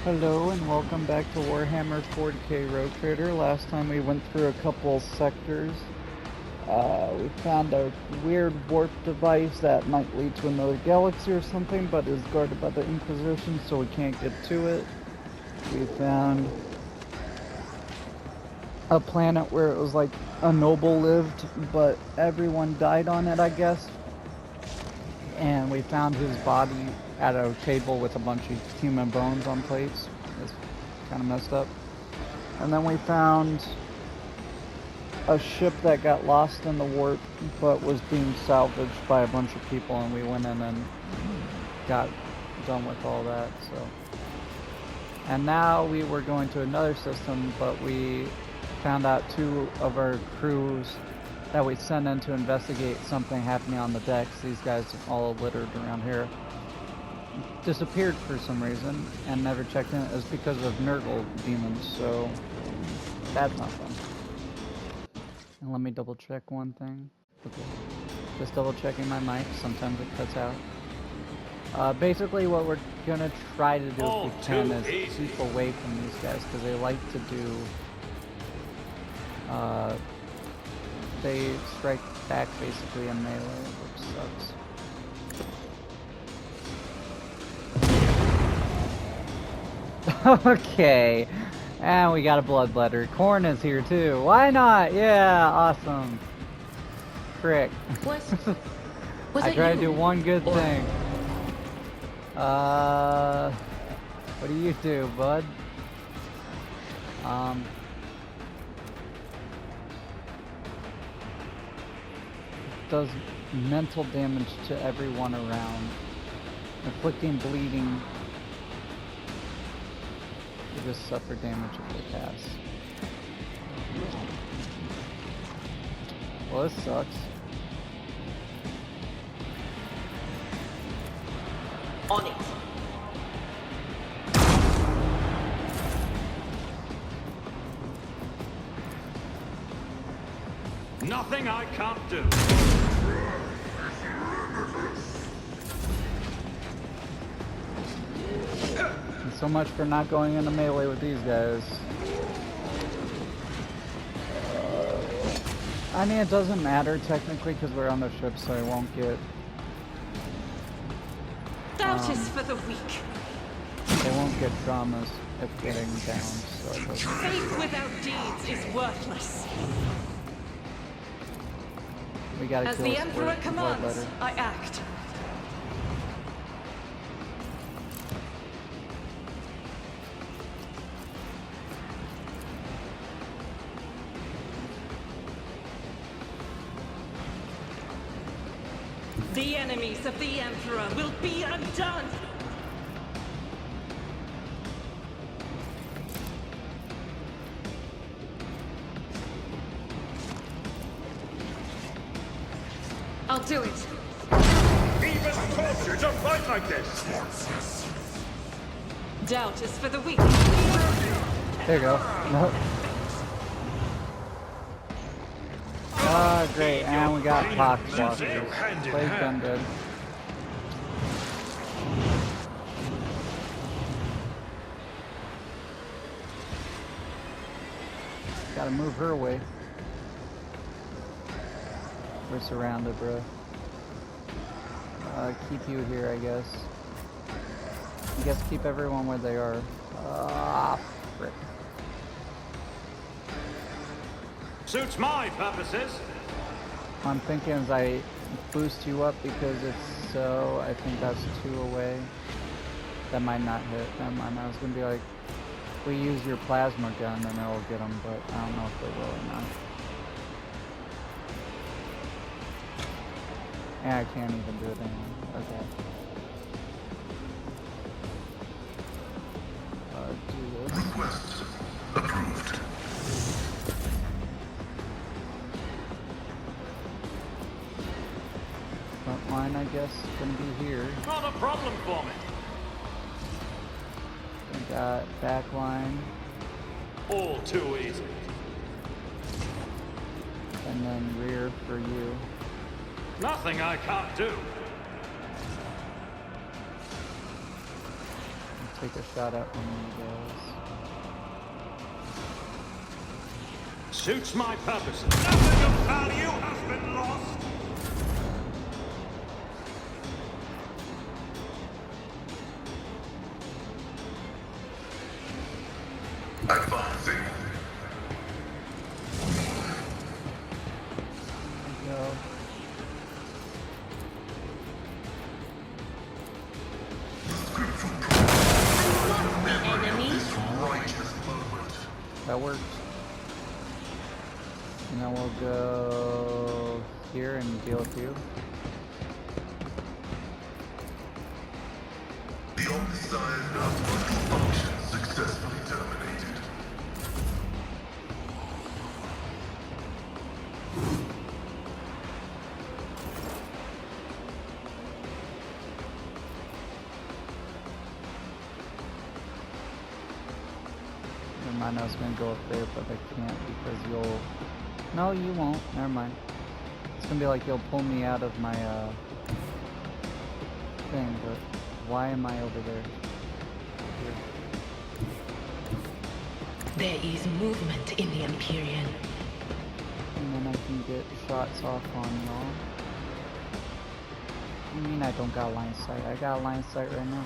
Hello and welcome back to Warhammer 40k Road Trader. Last time we went through a couple sectors. We found a weird warp device that might lead to another galaxy or something, but is guarded by the Inquisition, so we can't get to it. We found a planet where it was like a noble lived, but everyone died on it, I guess. And we found his body at a table with a bunch of human bones on plates. It's kind of messed up. And then we found a ship that got lost in the warp, but was being salvaged by a bunch of people, and we went in and got done with all that. So, and now we were going to another system, but we found out two of our crews that we sent in to investigate something happening on the decks. These guys all littered around here. Disappeared for some reason and never checked in. It was because of Nurgle demons, so that's not fun. And let me double check one thing. Okay. Just double checking my mic. Sometimes it cuts out. Basically what we're gonna try to do if we can is keep away from these guys, because they like to do they strike back basically in melee, which sucks. Okay, and we got a bloodletter. Corn is here too. Why not? Yeah, awesome. Frick. I try to do one good thing. What do you do, bud? Does mental damage to everyone around, inflicting bleeding. They just suffer damage if they pass. Well, this sucks. On it. Nothing I can't do. And so much for not going into melee with these guys. I mean, it doesn't matter technically because we're on the ship, so I won't get. Doubt is for the weak. They won't get traumas if getting down. So it doesn't. Faith without deeds is worthless. We gotta As kill the a Emperor squirt commands, bloodletter. I act. The enemies of the Emperor will be undone! I'll do it. Even torture to fight like this. Doubt is for the weak. There you go. No. Ah, great. And we got pox walkers. Play gun good. Gotta move her away. We're surrounded, bro. Keep you here, I guess. I guess keep everyone where they are. Frick. Suits my purposes. I'm thinking as I boost you up because it's so, I think that's 2 away. That might not hit. Never mind. I was gonna be like, we use your plasma gun and it'll get them, but I don't know if they will or not. Yeah, I can't even do it anymore. Okay. Do this. Request approved. Front line, I guess, is gonna be here. Not a problem for me. We got back line, All too easy. and then rear for you. Nothing I can't do. take a shot at one of you guys. Suits my purposes. Nothing of value has been lost. Advancing. Go. Enemy. Righteous moment. That works. And then we'll go here and deal with you. The Omnissiah's non-vital function successfully terminated. Never mind, I was gonna go up there, but I can't because you'll... No, you won't. Never mind. It's gonna be like you'll pull me out of my, thing, but why am I over there? Here. There is movement in the Empyrean. And then I can get shots off on y'all. What do you mean I don't got line of sight? I got line of sight right now.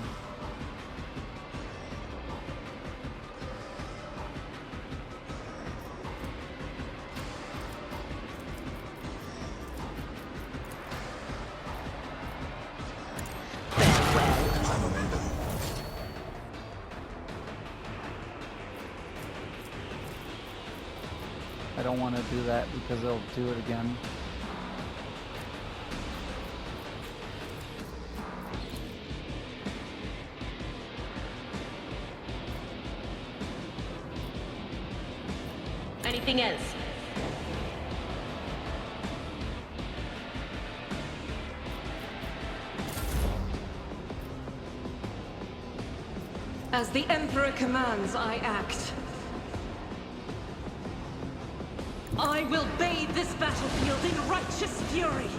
I don't want to do that because they'll do it again. Anything else? As the Emperor commands, I act. I will bathe this battlefield in righteous fury.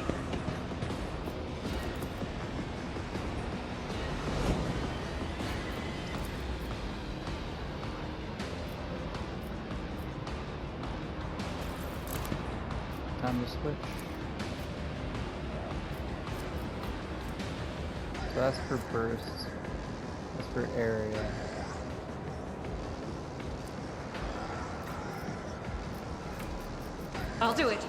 Time to switch. So that's for burst. That's for area. I'll do it.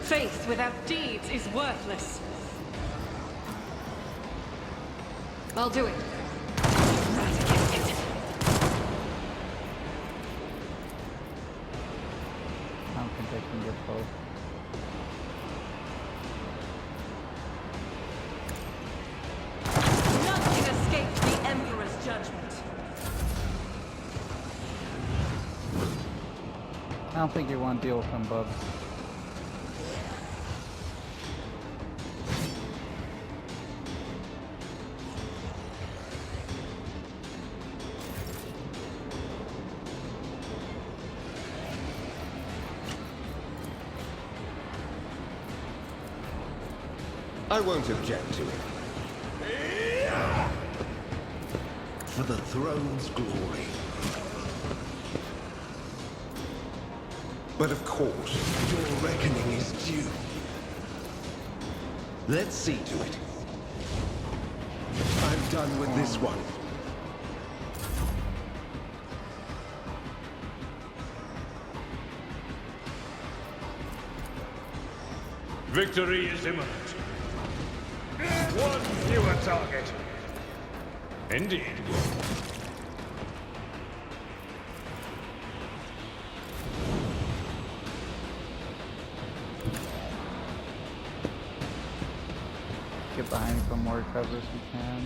Faith without deeds is worthless. I'll do it. Right against it. I don't think I can get both. Nothing escapes the Emperor's judgment. I don't think you want to deal with them, bub. I won't object to it. For the throne's glory. But of course, your reckoning is due. Let's see to it. I'm done with this one. Victory is imminent. One fewer target. Indeed. Get behind for more cover if you can.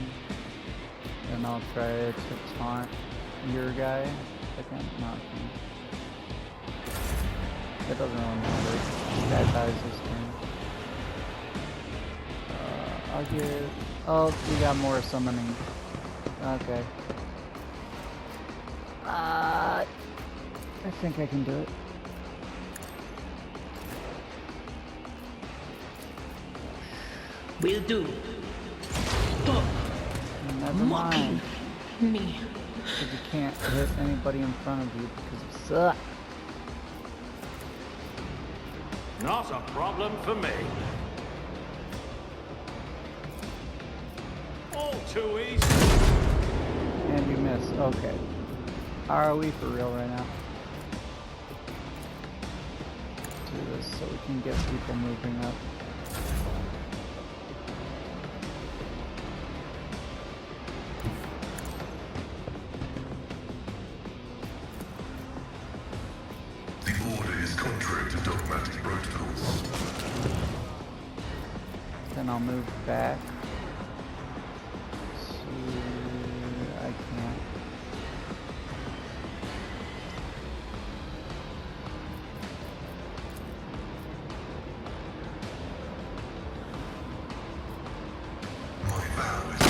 And I'll try to taunt your guy. If I can. Not him. It doesn't really matter. This guy dies this turn. I'll get... Oh, we got more summoning. Okay. I think I can do it. Will do. Stop Never mind. mocking me. Because you can't hit anybody in front of you because you suck. Not a problem for me. All too easy. And you miss. Okay. How are we for real right now? Do this so we can get people moving up. The order is contrary to dogmatic protocols. Then I'll move back. I can't. My vow is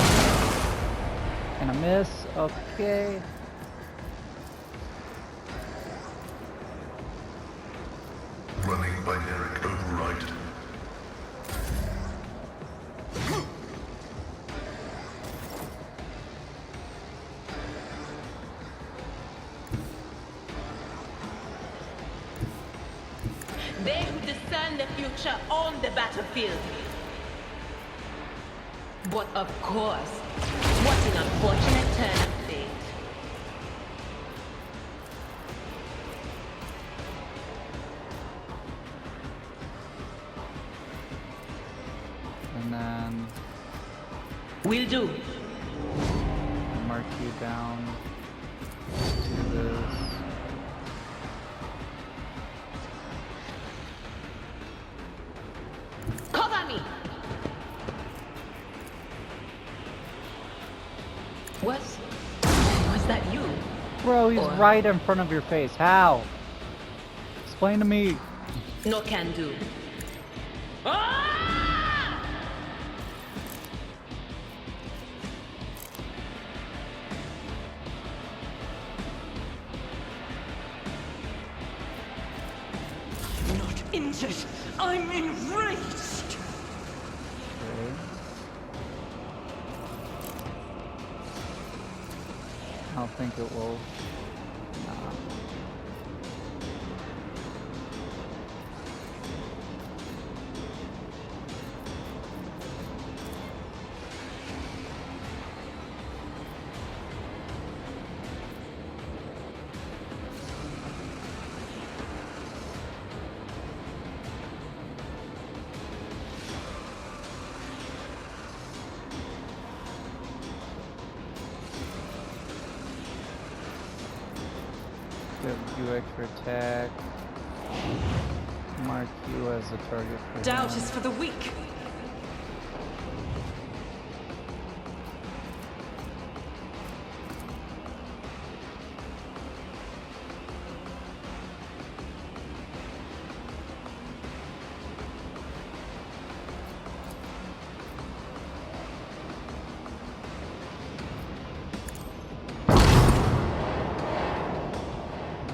And a miss. Okay. running binaric override. They who discern the future own the battlefield. But of course, what an unfortunate turn of fate. And then Will do. mark you down to this. Cover me! Was that you? Bro, he's Or- right in front of your face. How? Explain to me. No can do. Ah! Not injured. I'm enraged. Okay. I don't think it will. Nah. Give you extra attack. Mark you as a target for Doubt him. is for the weak.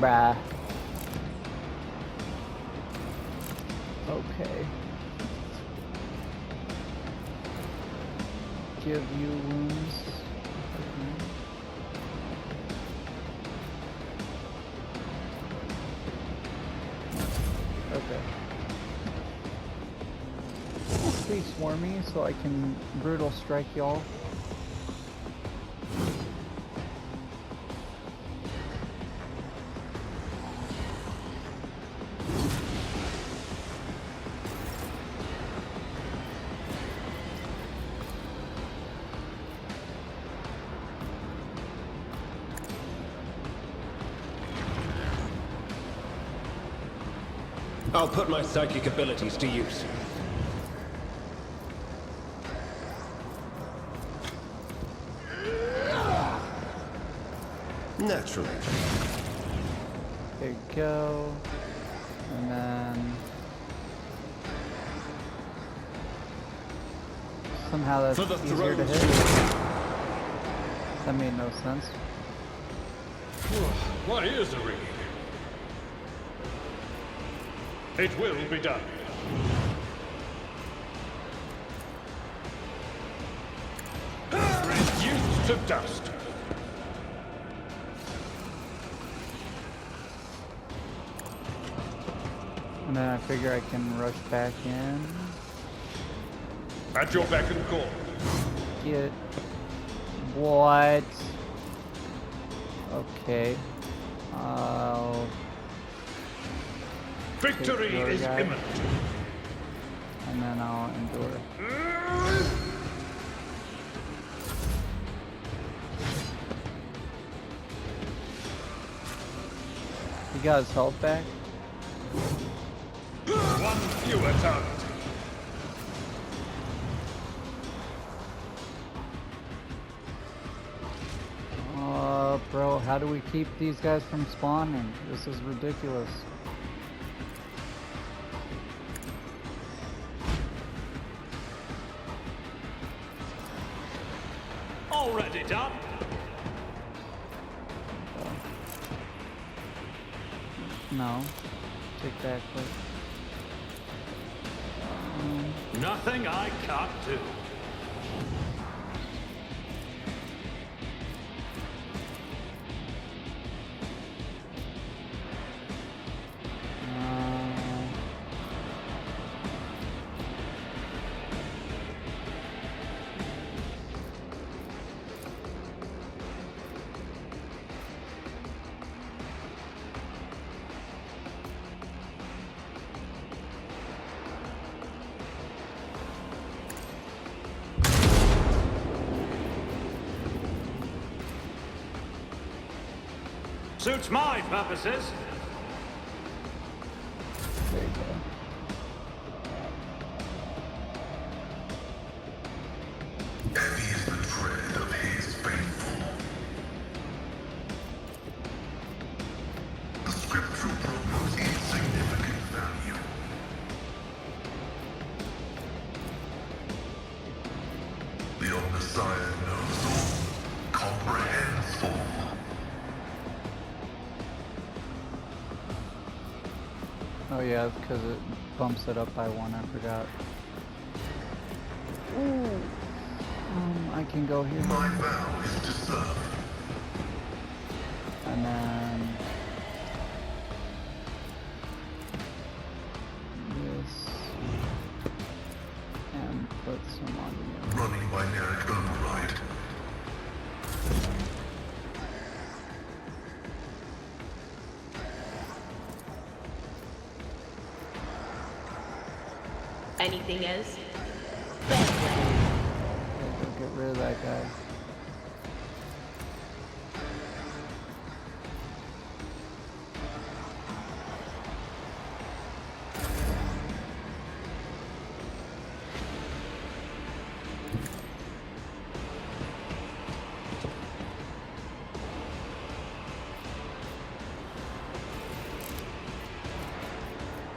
Bruh. Okay. Give you wounds. Okay. Stay swarmy so I can brutal strike y'all. I'll put my psychic abilities to use. Naturally. There you go. And then somehow that's For the easier to thrones. hit. That made no sense. My ears are ringing. It will be done. to dust. And then I figure I can rush back in. At your beck and call. Get... What? Okay. Victory your is guy. imminent. And then I'll endure. He got his health back? One fewer target. Bro, how do we keep these guys from spawning? This is ridiculous. Already done. No. Take that quick. Nothing I can't do. Suits my purposes. There you go. Heavy is the tread of his faithful. The scriptural prognos insignificant value. The omniscient knows all, comprehends all. Oh yeah, because it bumps it up by one, I forgot. Ooh. I can go here. My vow is to serve. And then... this... and put some on you. Running by Narek override. Anything else? Get rid of that guy.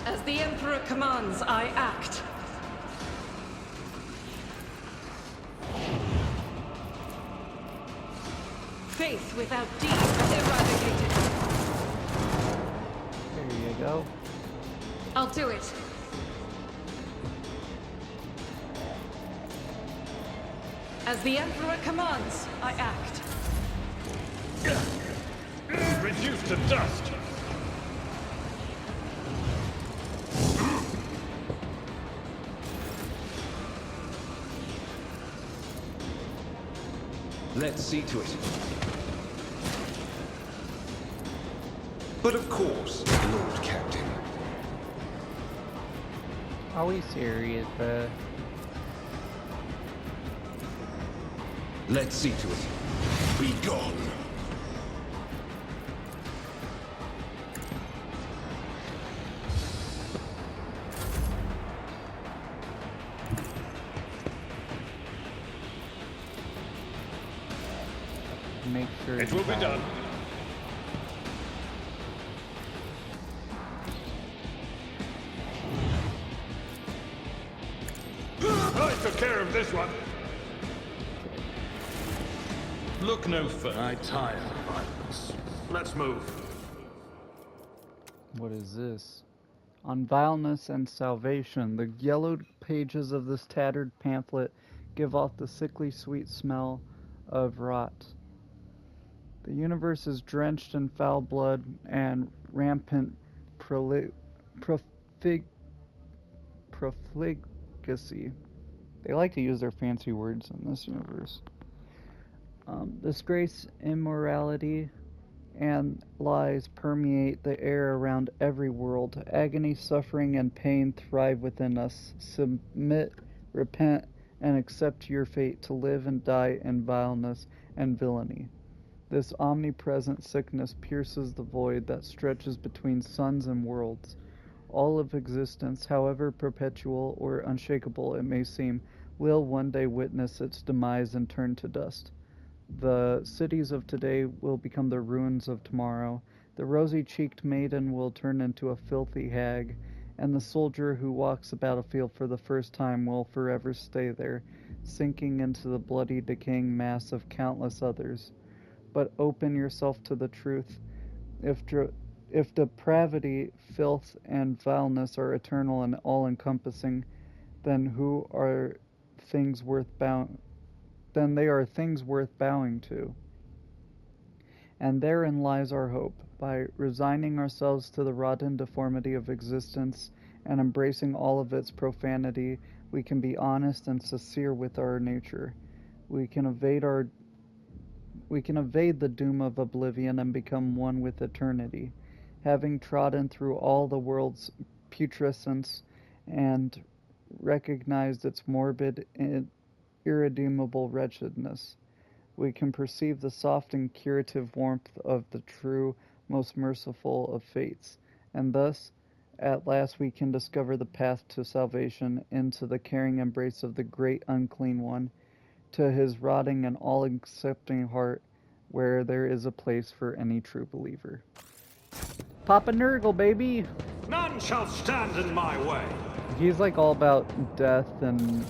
As the Emperor commands, I act. Faith without deed eradicated. There you go. I'll do it. As the Emperor commands, I act. Reduced to dust. Let's see to it. But of course, Lord Captain. Are we serious, bruh? Let's see to it. Be gone. Make sure It will be done. I took care of this one. Look no further. I tire of violence. Let's move. What is this? On vileness and salvation, the yellowed pages of this tattered pamphlet give off the sickly sweet smell of rot. The universe is drenched in foul blood and rampant profligacy. They like to use their fancy words in this universe. Disgrace, immorality, and lies permeate the air around every world. Agony, suffering, and pain thrive within us. Submit, repent, and accept your fate to live and die in vileness and villainy. This omnipresent sickness pierces the void that stretches between suns and worlds. All of existence, however perpetual or unshakable it may seem, will one day witness its demise and turn to dust. The cities of today will become the ruins of tomorrow. The rosy-cheeked maiden will turn into a filthy hag, and the soldier who walks the battlefield for the first time will forever stay there, sinking into the bloody, decaying mass of countless others. But open yourself to the truth. If depravity, filth, and vileness are eternal and all-encompassing, then they are things worth bowing to. And therein lies our hope. By resigning ourselves to the rotten deformity of existence and embracing all of its profanity, we can be honest and sincere with our nature. We can evade the doom of oblivion and become one with eternity. Having trodden through all the world's putrescence and recognized its morbid and irredeemable wretchedness, we can perceive the soft and curative warmth of the true, most merciful of fates, and thus, at last we can discover the path to salvation into the caring embrace of the great unclean one, to his rotting and all-accepting heart, where there is a place for any true believer. Papa Nurgle, baby! None shall stand in my way. He's like all about death and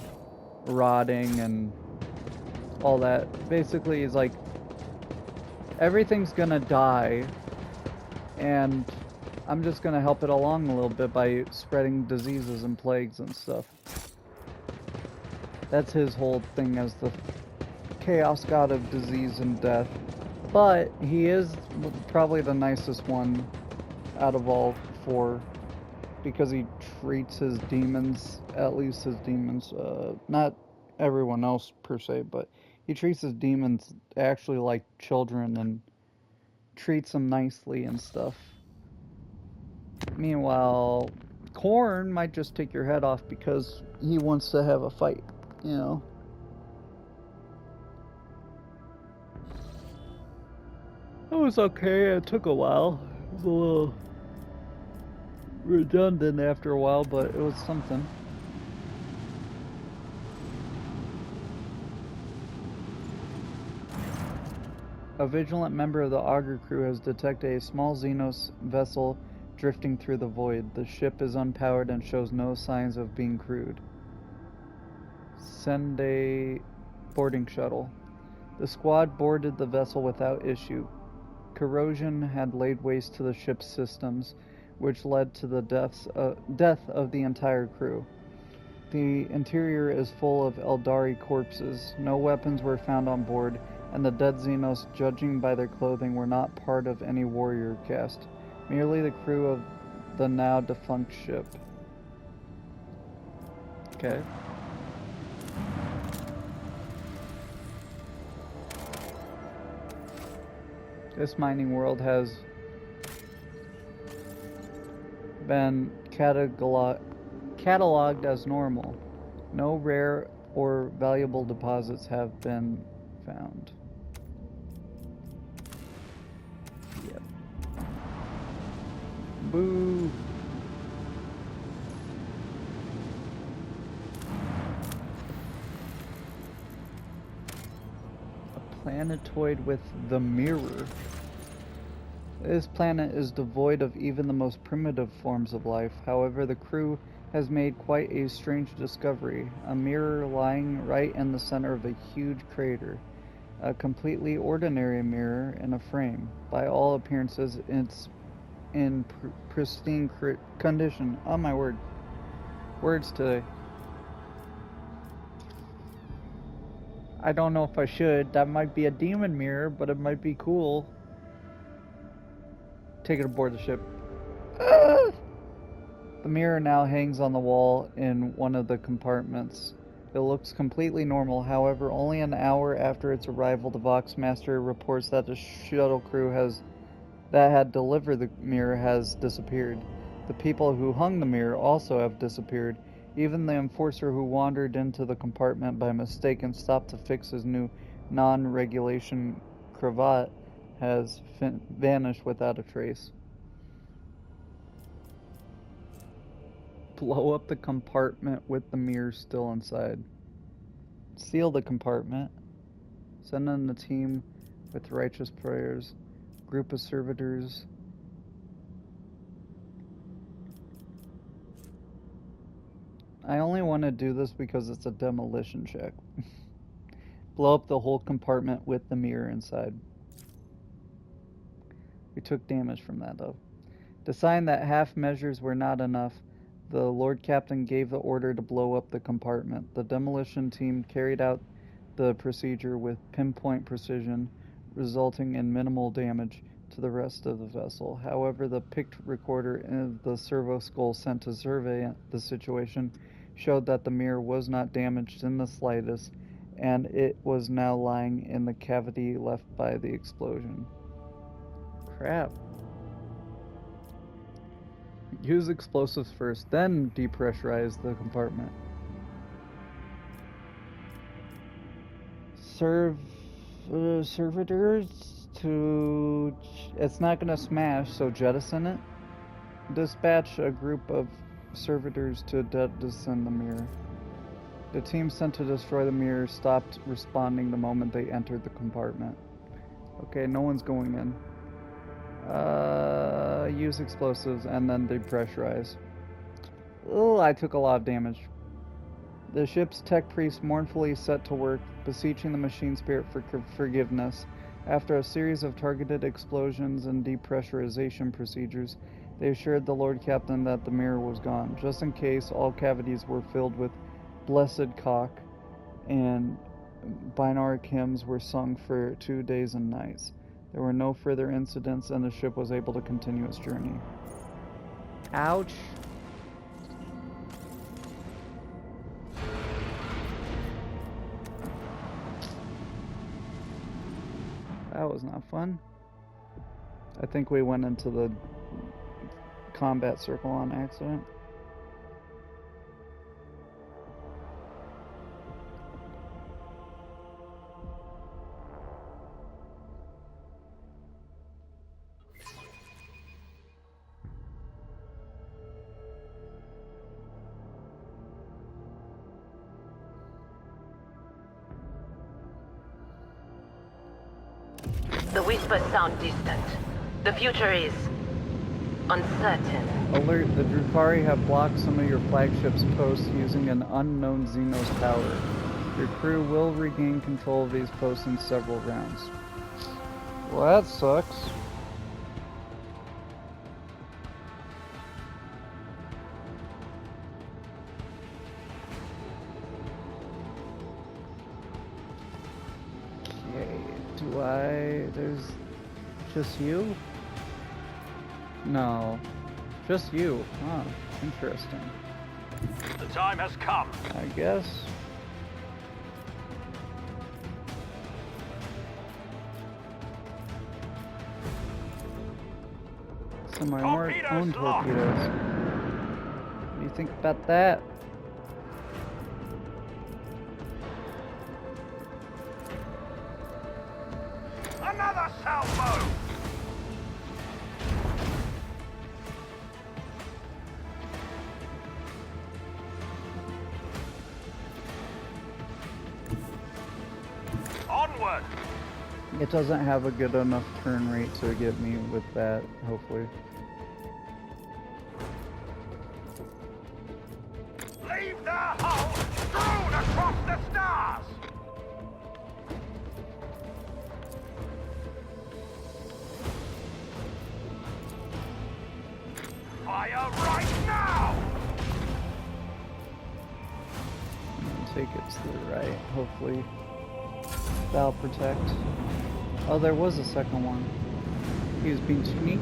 rotting and all that. Basically, he's like, everything's gonna die, and I'm just gonna help it along a little bit by spreading diseases and plagues and stuff. That's his whole thing as the chaos god of disease and death. But he is probably the nicest one out of all four, because he treats his demons, at least his demons, not everyone else per se, but he treats his demons actually like children and treats them nicely and stuff. Meanwhile, Korn might just take your head off because he wants to have a fight, you know. It was okay, it took a while. It was a little redundant after a while, but it was something. A vigilant member of the Augur crew has detected a small Xenos vessel drifting through the void. The ship is unpowered and shows no signs of being crewed. Send a boarding shuttle. The squad boarded the vessel without issue. Corrosion had laid waste to the ship's systems, which led to the death of the entire crew. The interior is full of Eldari corpses. No weapons were found on board, and the dead Xenos, judging by their clothing, were not part of any warrior caste, merely the crew of the now defunct ship. Okay. This mining world has been cataloged as normal. No rare or valuable deposits have been found. Yep. Boo! A planetoid with the mirror. This planet is devoid of even the most primitive forms of life. However, the crew has made quite a strange discovery. A mirror lying right in the center of a huge crater. A completely ordinary mirror in a frame. By all appearances, it's in pristine condition. Oh my word. Words today. I don't know if I should. That might be a demon mirror, but it might be cool. Take it aboard the ship. Ah! The mirror now hangs on the wall in one of the compartments. It looks completely normal. However, only an hour after its arrival, the Voxmaster reports that the shuttle crew that had delivered the mirror has disappeared. The people who hung the mirror also have disappeared. Even the enforcer who wandered into the compartment by mistake and stopped to fix his new non-regulation cravat has vanished without a trace. Blow up the compartment with the mirror still inside. Seal the compartment. Send in the team with righteous prayers. Group of servitors. I only want to do this because it's a demolition check. Blow up the whole compartment with the mirror inside. We took damage from that though. Deciding that half measures were not enough, the Lord Captain gave the order to blow up the compartment. The demolition team carried out the procedure with pinpoint precision, resulting in minimal damage to the rest of the vessel. However, the picked recorder of the servo skull sent to survey the situation showed that the mirror was not damaged in the slightest, and it was now lying in the cavity left by the explosion. Crap. Use explosives first, then depressurize the compartment. Servitors to... It's not going to smash, so jettison it. Dispatch a group of servitors to jettison the mirror. The team sent to destroy the mirror stopped responding the moment they entered the compartment. Okay, no one's going in. Use explosives and then depressurize. Oh, I took a lot of damage. The ship's tech priest mournfully set to work, beseeching the machine spirit for forgiveness. After a series of targeted explosions and depressurization procedures, they assured the Lord Captain that the mirror was gone. Just in case, all cavities were filled with blessed cock, and binaric hymns were sung for 2 days and nights. There were no further incidents, and the ship was able to continue its journey. Ouch. That was not fun. I think we went into the combat circle on accident. The whispers sound distant. The future is uncertain. Alert, the Drukhari have blocked some of your flagship's posts using an unknown Xenos power. Your crew will regain control of these posts in several rounds. Well, that sucks. There's just you? No. Just you. Huh. Interesting. The time has come. I guess. Some of my more own torpedoes. What do you think about that? Another salvo! Onward! It doesn't have a good enough turn rate to get me with that, hopefully. Leave their hull strewn across the stars! Fire right now! Take it to the right, hopefully. That'll protect. Oh, there was a second one. He was being sneaky.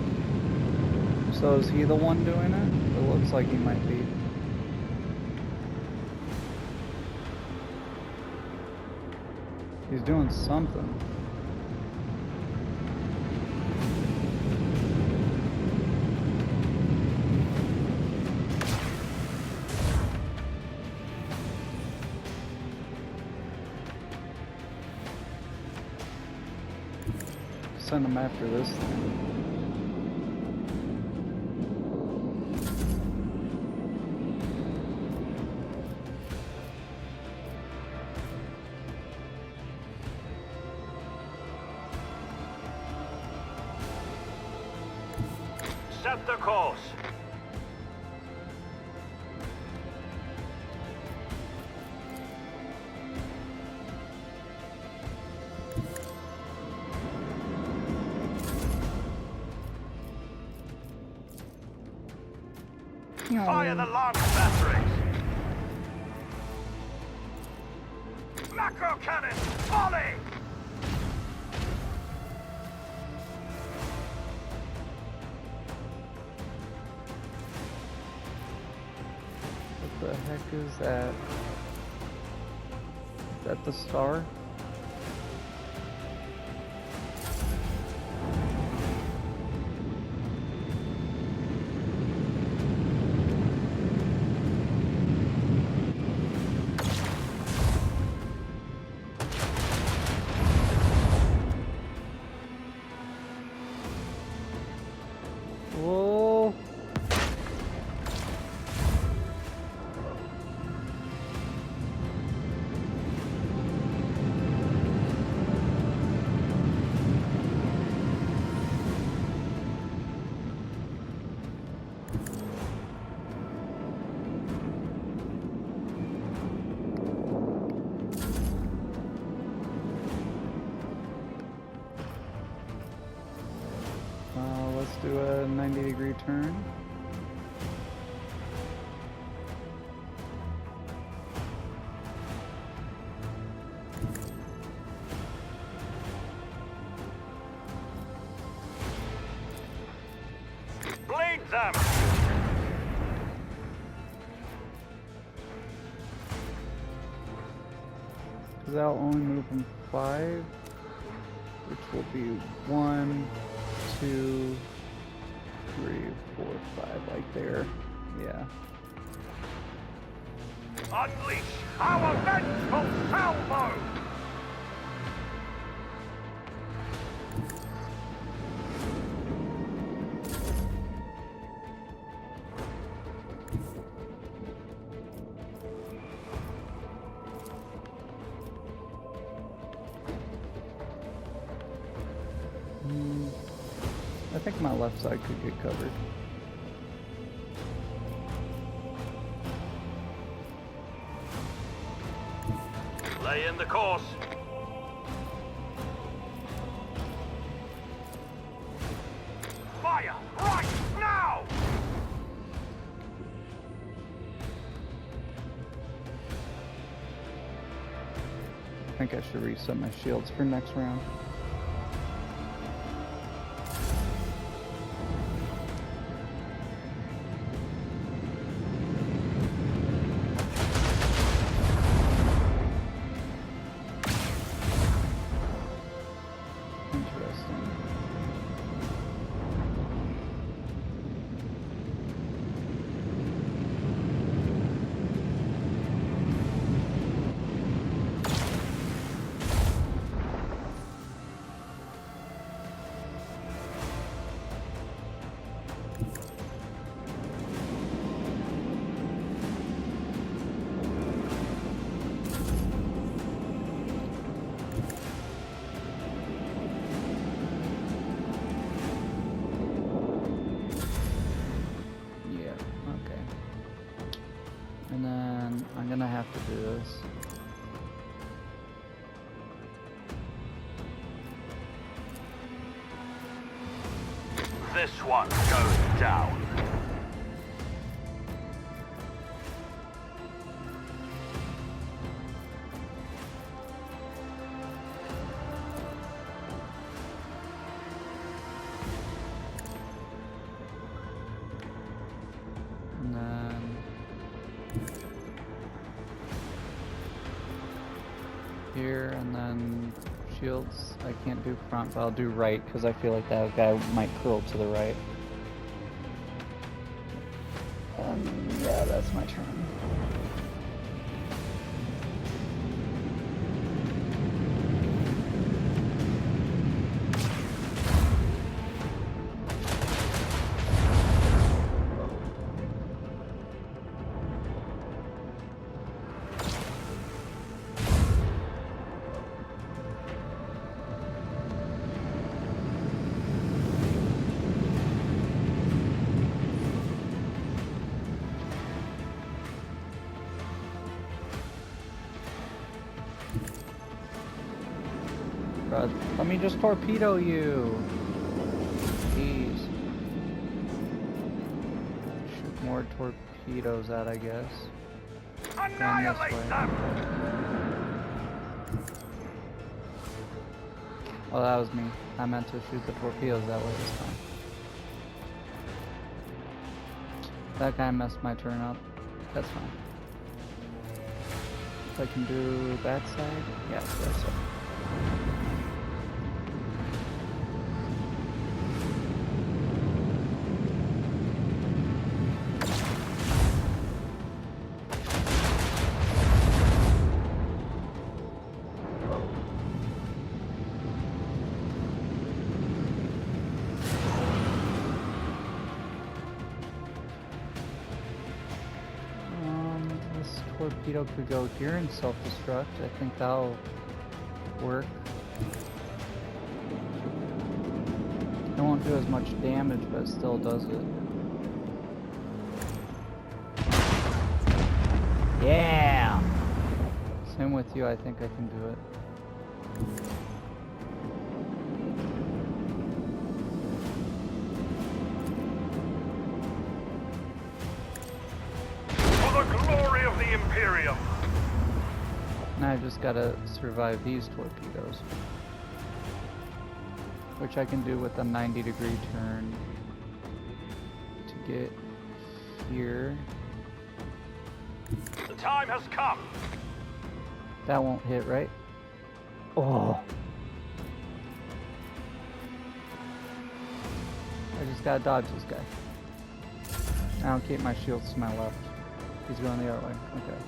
So is he the one doing it? It looks like he might be. He's doing something. Send him after this thing. Set the course. Fire the lance batteries. Macro cannon, volley! What the heck is that? Is that the star? Whoa! Let's do a 90-degree turn. Bleed them! Because that'll only move him 5, which will be 1, 2, 3, 4, 5, like there. Yeah. Unleash our vengeful salvo! I think my left side could get covered. Lay in the course. Fire! Right now! I think I should reset my shields for next round. Interesting. And then I'm gonna have to do this. This one goes down. here, and then shields. I can't do front, but I'll do right, because I feel like that guy might curl to the right. Yeah, that's my turn. Let me just torpedo you. Jeez. Shoot more torpedoes out, I guess. Annihilate them! Oh, that was me. I meant to shoot the torpedoes that way this time. That guy messed my turn up. That's fine. If I can do that side? Yeah, that's it. Torpedo could go here and self-destruct. I think that'll work. It won't do as much damage, but it still does it. Yeah! Same with you, I think I can do it. Imperium. Now I just gotta survive these torpedoes, which I can do with a 90-degree turn to get here. The time has come. That won't hit, right? Oh. I just gotta dodge this guy. I'll keep my shields to my left. He's going the other way. Okay.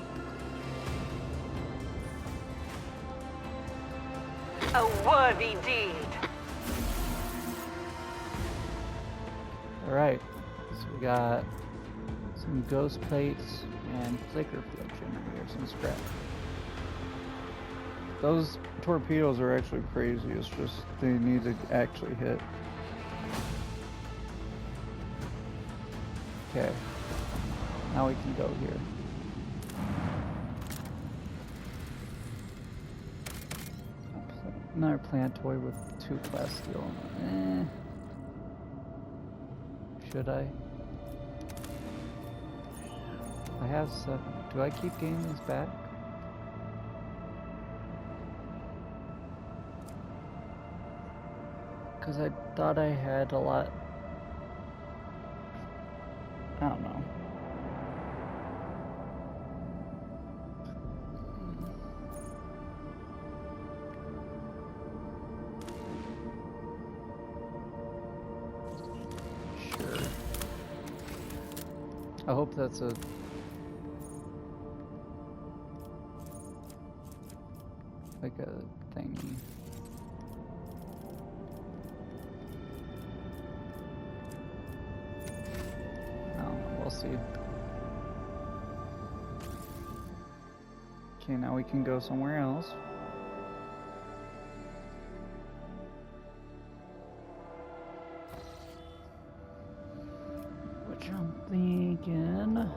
A worthy deed. Alright. So we got some ghost plates and flicker affliction here, some scrap. Those torpedoes are actually crazy. It's just they need to actually hit. Okay. Now we can go here. Another plant toy with 2 class steel. Should I? I have 7. Do I keep getting these back? Because I thought I had a lot. I don't know. I hope that's a like a thingy. No, we'll see. Okay, now we can go somewhere else. Which I'm thinking,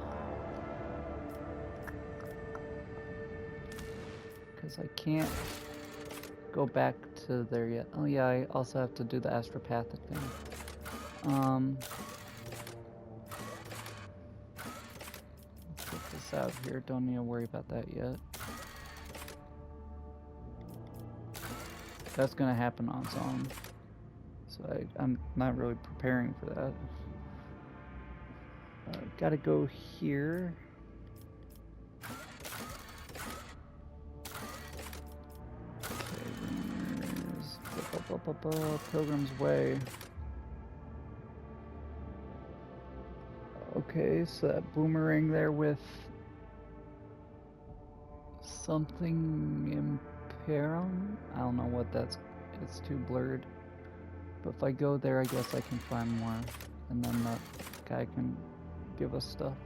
because I can't go back to there yet. Oh yeah, I also have to do the astropathic thing. Let's get this out here. Don't need to worry about that yet. That's gonna happen on its own. So I'm not really preparing for that. Gotta go here. Pilgrim's Way. Okay, so that boomerang there with something Imperum? I don't know what that's, it's too blurred. But if I go there, I guess I can find more. And then that guy can give us stuff.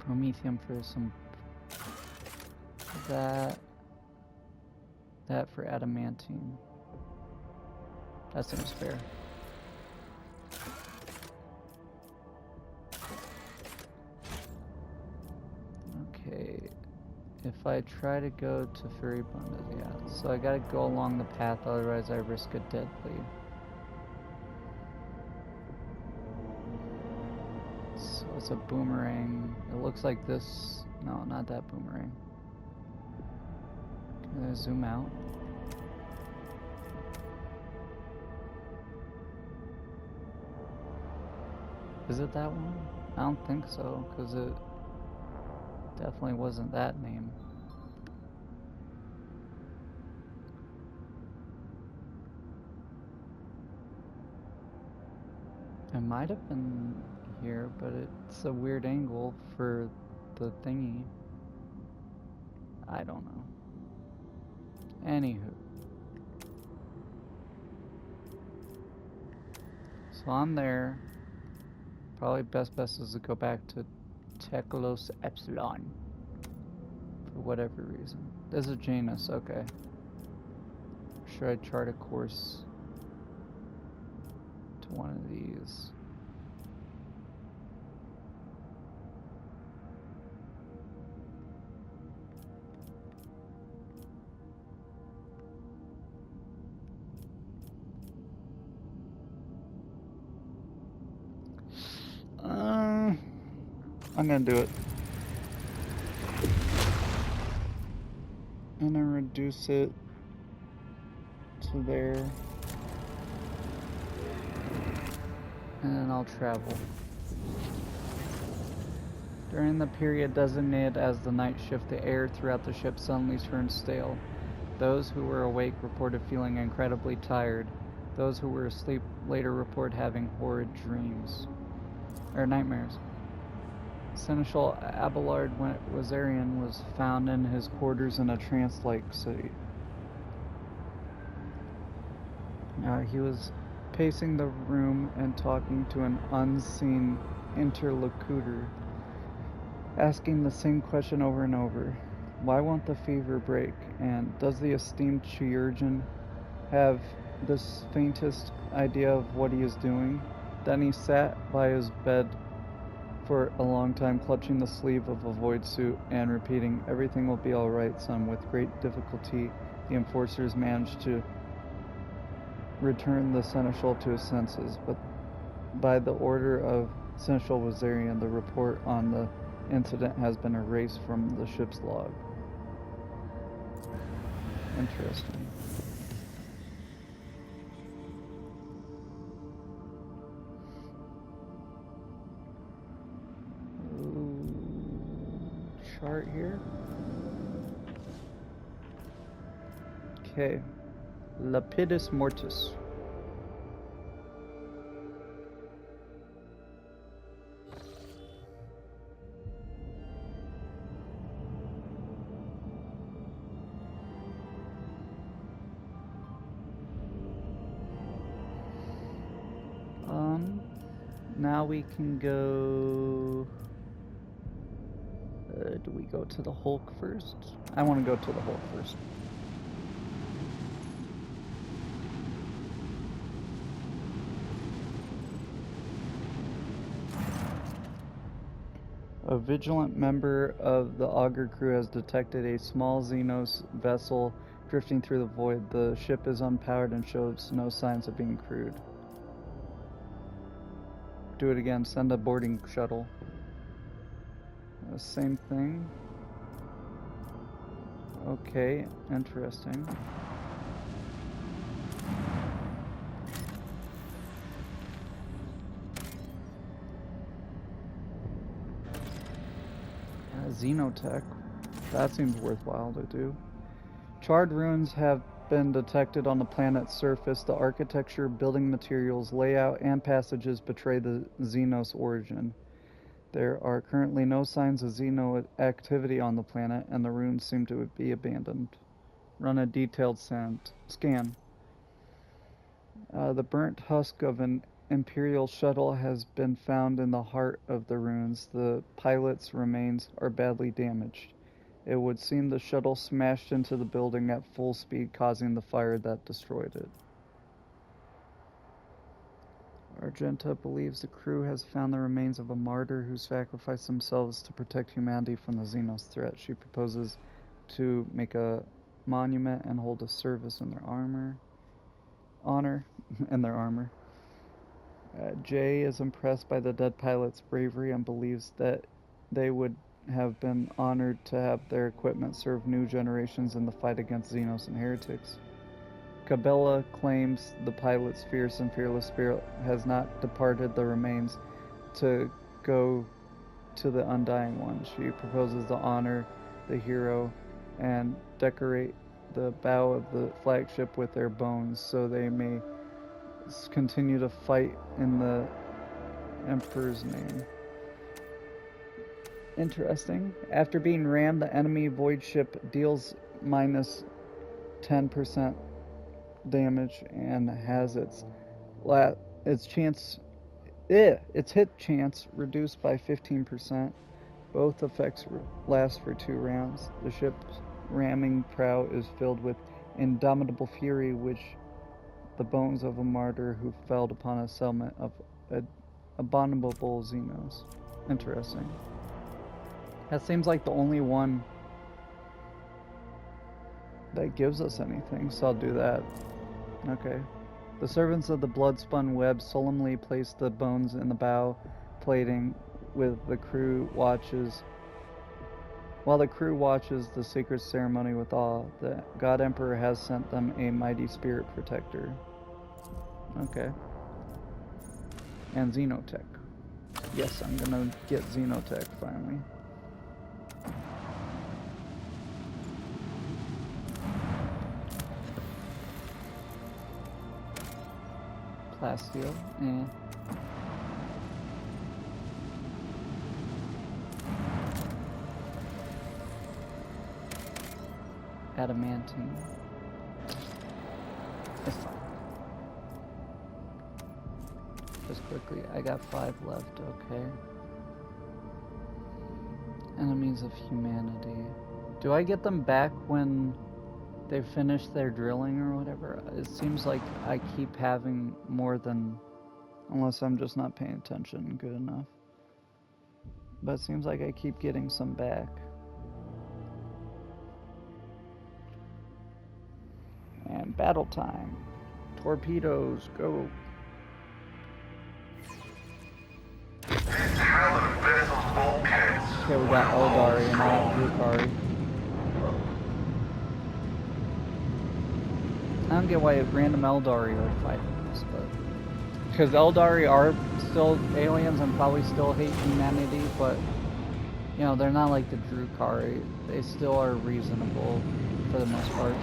Promethium for some... That for adamantine. That seems fair. Okay, if I try to go to Furibunda, yeah, so I gotta go along the path, otherwise I risk a deadly. So it's a boomerang. It looks like this. No, not that boomerang. Can I zoom out? Is it that one? I don't think so, because it definitely wasn't that name. It might have been here, but it's a weird angle for the thingy. I don't know. Anywho. So I'm there. Probably best bet is to go back to Teklos Epsilon. For whatever reason. This is Janus, okay. Should I chart a course to one of these? I'm gonna do it. I'm gonna reduce it to there. And then I'll travel. During the period designated as the night shift, the air throughout the ship suddenly turned stale. Those who were awake reported feeling incredibly tired. Those who were asleep later report having horrid dreams. Or nightmares. Seneschal Abelard Wazarian was found in his quarters in a trance-like city. He was pacing the room and talking to an unseen interlocutor, asking the same question over and over. Why won't the fever break? And does the esteemed chirurgeon have this faintest idea of what he is doing? Then he sat by his bed for a long time, clutching the sleeve of a void suit and repeating, "Everything will be all right, son." With great difficulty, the enforcers managed to return the Seneschal to his senses, but by the order of Seneschal Wazarian, the report on the incident has been erased from the ship's log. Interesting. Chart here. Okay. Lapidus Mortis. Now we can go... do we go to the Hulk first? I want to go to the Hulk first. A vigilant member of the Augur crew has detected a small Xenos vessel drifting through the void. The ship is unpowered and shows no signs of being crewed. Do it again. Send a boarding shuttle. Same thing. Okay, interesting. Xenotech. That seems worthwhile to do. Charred ruins have been detected on the planet's surface. The architecture, building materials, layout, and passages betray the Xenos origin. There are currently no signs of Xeno activity on the planet, and the ruins seem to be abandoned. Run a detailed scan. The burnt husk of an Imperial shuttle has been found in the heart of the ruins. The pilot's remains are badly damaged. It would seem the shuttle smashed into the building at full speed, causing the fire that destroyed it. Argenta believes the crew has found the remains of a martyr who sacrificed themselves to protect humanity from the Xenos threat. She proposes to make a monument and hold a service in their honor in their armor. Jay is impressed by the dead pilot's bravery and believes that they would have been honored to have their equipment serve new generations in the fight against Xenos and heretics. Cabela claims the pilot's fierce and fearless spirit has not departed the remains to go to the Undying One. She proposes to honor the hero and decorate the bow of the flagship with their bones so they may continue to fight in the Emperor's name. Interesting. After being rammed, the enemy void ship deals minus 10% damage and has its hit chance reduced by 15%. Both effects last for 2 rounds. The ship's ramming prow is filled with indomitable fury, which the bones of a martyr who fell upon a settlement of abominable Xenos. Interesting. That seems like the only one that gives us anything, so I'll do that. Okay. The servants of the blood-spun web solemnly place the bones in the bow plating with the crew watches. While the crew watches the sacred ceremony with awe, the God Emperor has sent them a mighty spirit protector. Okay. And Xenotech. Yes, I'm gonna get Xenotech finally. Plasteel, Adamantine. It's fine. Just quickly, I got 5 left, okay. Enemies of humanity. Do I get them back when they finish their drilling or whatever? It seems like I keep having more than, unless I'm just not paying attention good enough. But it seems like I keep getting some back. And battle time. Torpedoes, go. Okay, we got Eldari and not Drukari. I don't get why random Eldari are fighting us, but because Eldari are still aliens and probably still hate humanity, but you know, they're not like the Drukari. They still are reasonable for the most part.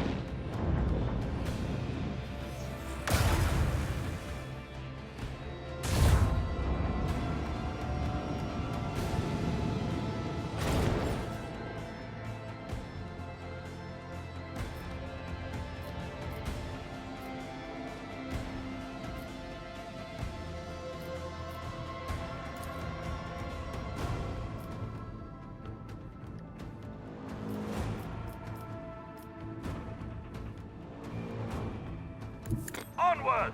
Onward!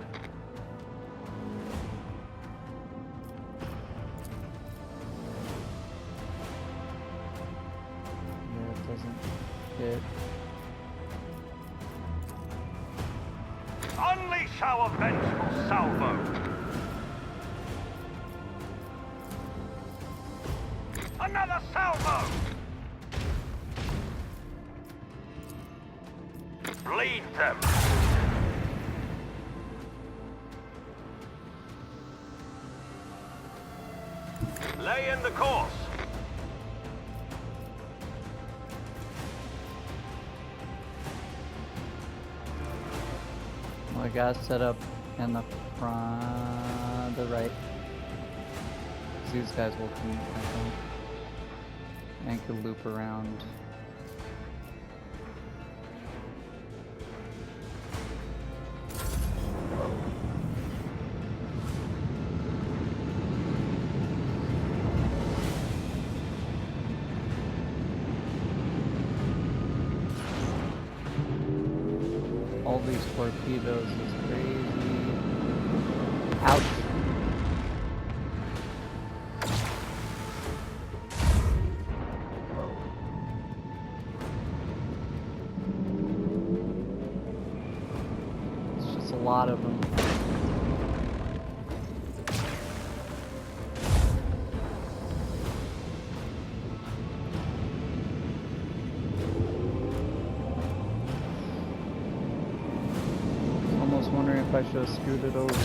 Yeah, it doesn't hit. Unleash our vengeful salvo! Another salvo! Bleed them! Lay in the course! I got set up in the front, the right. These guys will come, I think, and could loop around. All these torpedoes is crazy. Ouch. It's just a lot of them. Almost wondering if I should have scooted over, but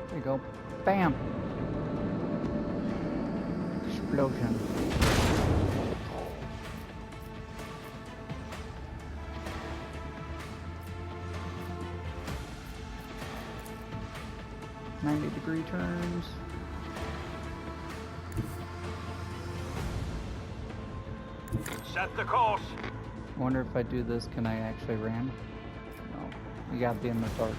there you go. Bam! Explosion. .90-degree turns. Set the course. I wonder if I do this, can I actually ram? No. You gotta be in the dark.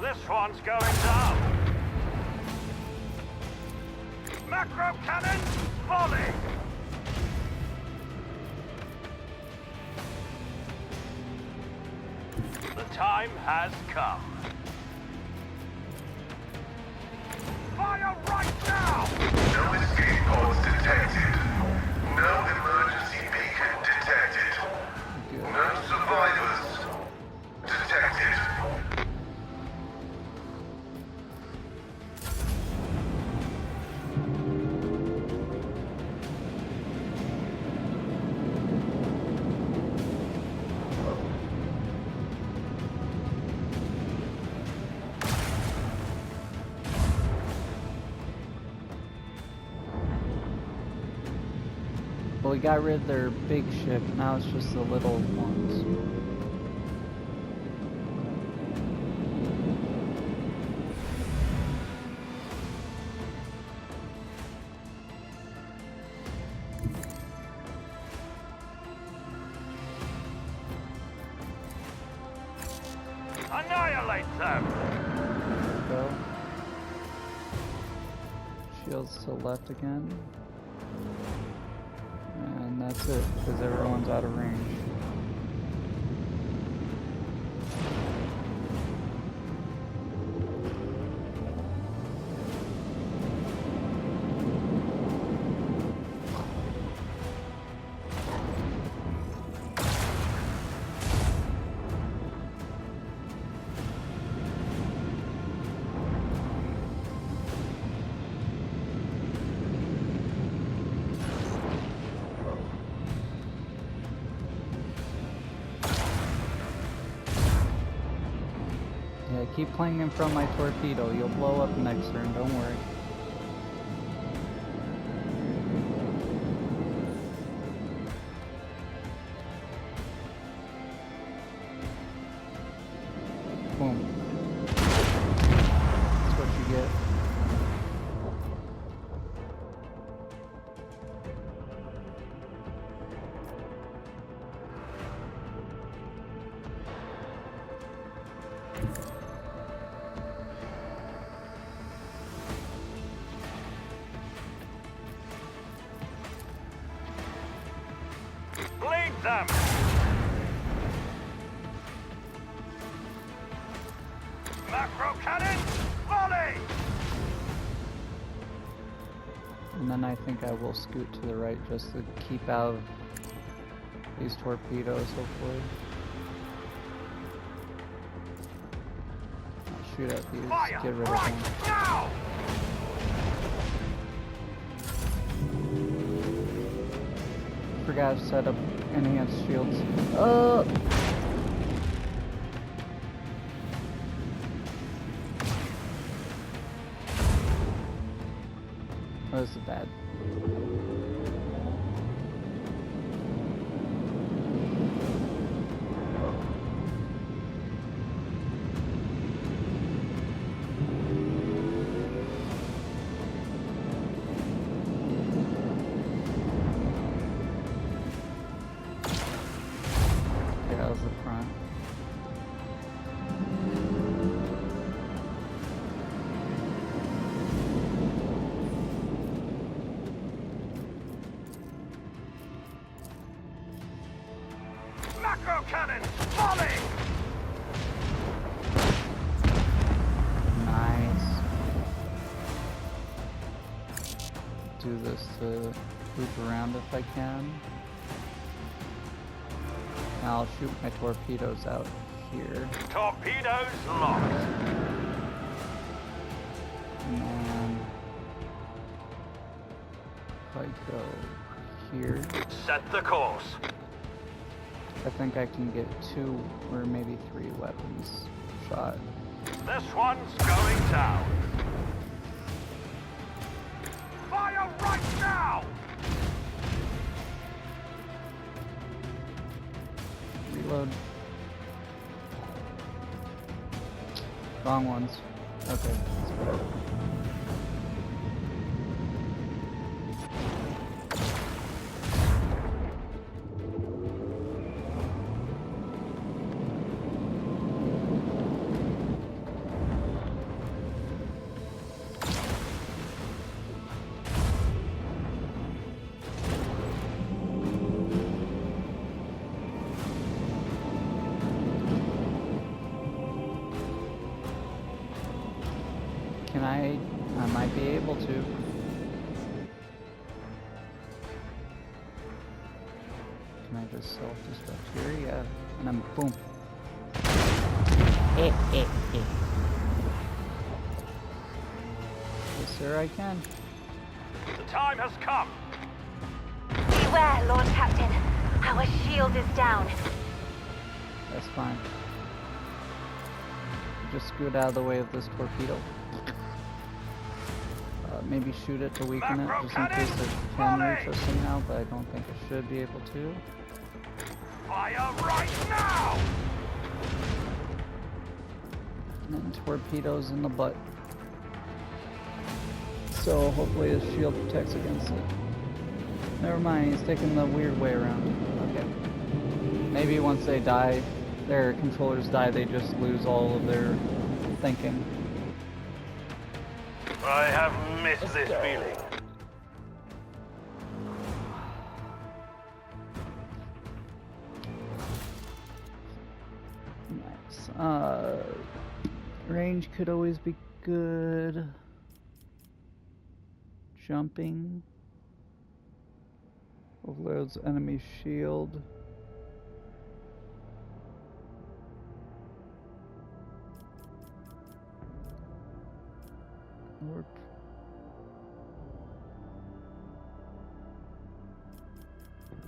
This one's going down. Macro cannon, volley. The time has come. Fire right now! No escape pods detected. No emergency beacon detected. Good. No survivors detected. Well, we got rid of their big ship, now it's just the little ones. Annihilate them! Go. Shields to the left again. And that's it, because everyone's out of range. Yeah, keep playing in front of my torpedo. You'll blow up next turn, don't worry. Boom. That's what you get. Bleed them! Macro cannon, volley! And then I think I will scoot to the right just to keep out of these torpedoes, hopefully. I'll shoot at these, Fire get rid of right them. now! forgot to set up enhanced shields. Oh, this is bad. Okay, that was the front. Macro cannon, volley! Nice. Do this to loop around if I can. I'll shoot my torpedoes out here. Torpedoes locked. And then if I go here, Set the course. I think I can get 2 or maybe 3 weapons shot. This one's going down. Fire right now! Reload. Wrong ones. Okay, that's better. I might be able to. Can I just self-destruct here? Yeah. And then boom. Yes, sir, I can. The time has come. Beware, Lord Captain. Our shield is down. That's fine. Just scoot out of the way of this torpedo. Maybe shoot it to weaken it, just in case it can reach us somehow, but I don't think it should be able to. Fire right now! And then torpedoes in the butt. So hopefully his shield protects against it. Never mind, he's taking the weird way around. Okay. Maybe once they die, their controllers die, they just lose all of their thinking. I have missed this feeling. Nice. Range could always be good. Jumping. Overloads enemy shield. Warp.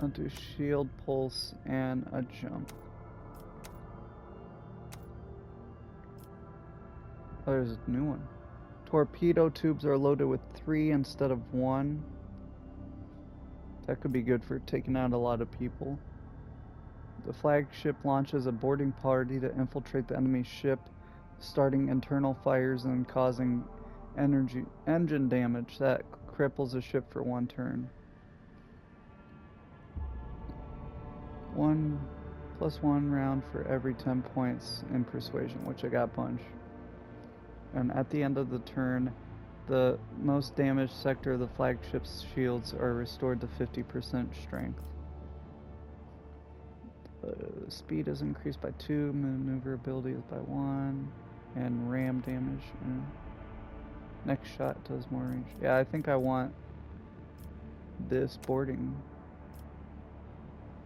I'll do shield, pulse, and a jump. Oh, there's a new one. Torpedo tubes are loaded with 3 instead of 1. That could be good for taking out a lot of people. The flagship launches a boarding party to infiltrate the enemy ship, starting internal fires and causing engine damage that cripples the ship for 1 turn. 1+1 round for every 10 points in persuasion, which I got a bunch. And at the end of the turn, the most damaged sector of the flagship's shields are restored to 50% strength. Speed is increased by 2, maneuverability is by 1, and ram damage. Next shot does more range. Yeah, I think I want this boarding